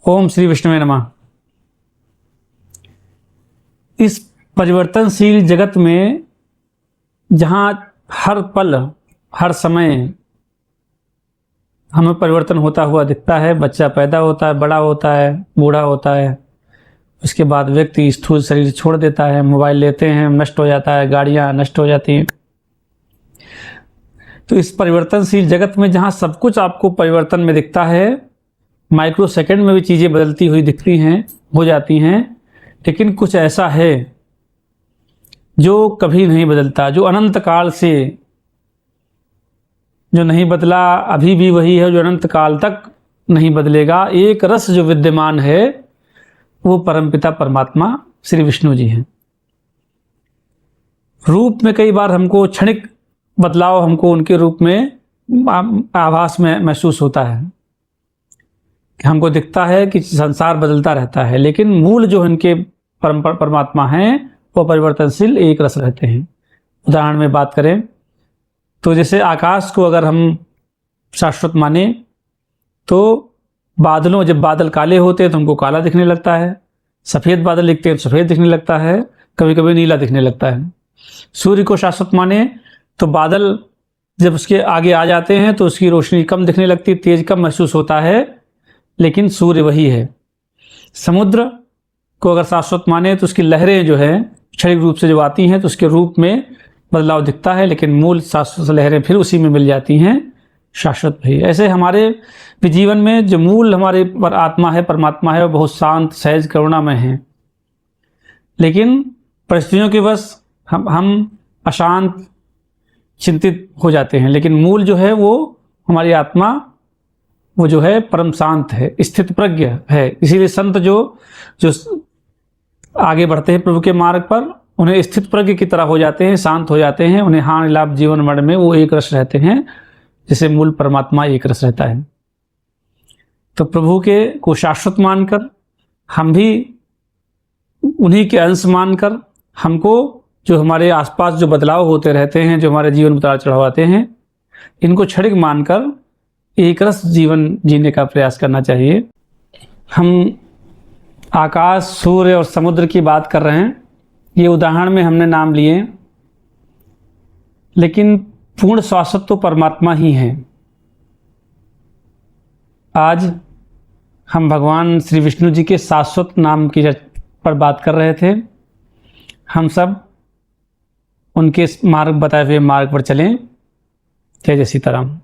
ओम श्री विष्णुवे नमः। इस परिवर्तनशील जगत में जहाँ हर पल हर समय हमें परिवर्तन होता हुआ दिखता है, बच्चा पैदा होता है, बड़ा होता है, बूढ़ा होता है, उसके बाद व्यक्ति स्थूल शरीर छोड़ देता है, मोबाइल लेते हैं, नष्ट हो जाता है, गाड़ियाँ नष्ट हो जाती हैं। तो इस परिवर्तनशील जगत में जहाँ सब कुछ आपको परिवर्तन में दिखता है, माइक्रो सेकंड में भी चीज़ें बदलती हुई दिखती हैं, हो जाती हैं, लेकिन कुछ ऐसा है जो कभी नहीं बदलता, जो अनंत काल से जो नहीं बदला, अभी भी वही है, जो अनंत काल तक नहीं बदलेगा। एक रस जो विद्यमान है वो परमपिता परमात्मा श्री विष्णु जी हैं। रूप में कई बार हमको क्षणिक बदलाव हमको उनके रूप में आभास में महसूस होता है कि हमको दिखता है कि संसार बदलता रहता है, लेकिन मूल जो इनके परमात्मा हैं वो परिवर्तनशील एक रस रहते हैं। उदाहरण में बात करें तो जैसे आकाश को अगर हम शाश्वत माने तो बादलों, जब बादल काले होते हैं तो हमको काला दिखने लगता है, सफ़ेद बादल दिखते हैं तो सफ़ेद दिखने लगता है, कभी कभी नीला दिखने लगता है। सूर्य को शाश्वत माने तो बादल जब उसके आगे आ जाते हैं तो उसकी रोशनी कम दिखने लगती है, तेज कम महसूस होता है, लेकिन सूर्य वही है। समुद्र को अगर शाश्वत माने तो उसकी लहरें जो है क्षणिक रूप से जो आती हैं तो उसके रूप में बदलाव दिखता है, लेकिन मूल शाश्वत लहरें फिर उसी में मिल जाती हैं, शाश्वत भी। ऐसे हमारे भी जीवन में जो मूल हमारे पर आत्मा है, परमात्मा है, वो बहुत शांत, सहज, करुणामय है, लेकिन परिस्थितियों के वश हम अशांत, चिंतित हो जाते हैं। लेकिन मूल जो है वो हमारी आत्मा, वो जो है परम शांत है, स्थित प्रज्ञ है। इसीलिए संत जो आगे बढ़ते हैं प्रभु के मार्ग पर, उन्हें स्थित प्रज्ञ की तरह हो जाते हैं, शांत हो जाते हैं, उन्हें हानि लाभ जीवन मरण में वो एक रस रहते हैं, जैसे मूल परमात्मा एक रस रहता है। तो प्रभु के को शाश्वत मानकर हम भी उन्हीं के अंश मानकर, हमको जो हमारे आसपास जो बदलाव होते रहते हैं, जो हमारे जीवन में उतार चढ़ाव आते हैं, इनको क्षणिक मानकर एक रस जीवन जीने का प्रयास करना चाहिए। हम आकाश, सूर्य और समुद्र की बात कर रहे हैं, ये उदाहरण में हमने नाम लिए, लेकिन पूर्ण शाश्वत तो परमात्मा ही हैं। आज हम भगवान श्री विष्णु जी के शाश्वत नाम की पर बात कर रहे थे। हम सब उनके मार्ग बताए हुए मार्ग पर चलें। जय जय सीताराम।